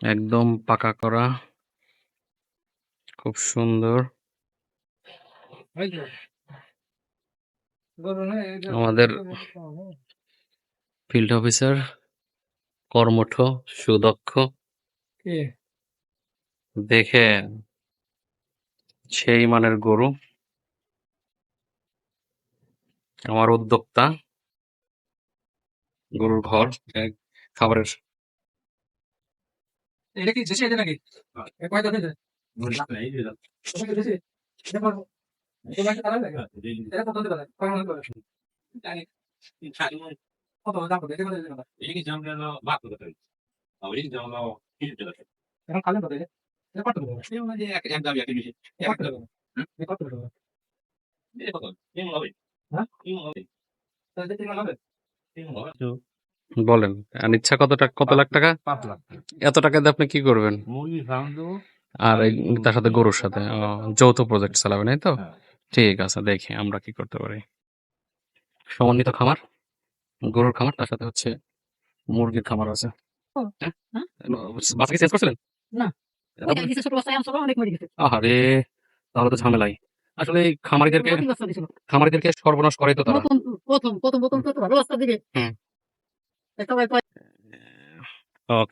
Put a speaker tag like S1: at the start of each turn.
S1: একদম পাকা করা, খুব সুন্দর। আমাদের ফিল্ড অফিসার কর্মঠ, সুদক্ষ, দেখে সেই মানের গরু। আমার উদ্যোক্তা, গরুর ঘর, খাবারের এটা কি দেশি নাকি কয় দাঁত এটা কত দাম কত এটা কি জাম গেল বাদ কত এই জাম গেল 30 টাকা এখন কালেন কত এটা কত টাকা এই মানে এক দাম একটা বেশি কত টাকা এই কত টাকা এই কত এই হবে হ্যাঁ এই হবে তাহলে তিন হবে তিন হবে বলেন। আর ইচ্ছা কত লাখ টাকা? 5 লাখ। এত টাকা দিয়ে আপনি কি করবেন? মুরগি ফার্ম দেবো। আর তার সাথে গরুর সাথে যৌথ প্রজেক্ট চালাবেন, এই তো? ঠিক আছে, দেখি আমরা কি করতে পারি। সমন্বিত খামার, গরুর খামার, তার সাথে হচ্ছে মুরগির খামার আছে। হ্যাঁ? বাচ্চা কি চেঞ্জ করছিলেন? না। আহারে, তাহলে তো ঝামেলাই। আসলে এই খামারিদেরকে সর্বনাশ করে তো তারা। প্রথম তো ভালো বাচ্চা দিবে। হুম। ওকে।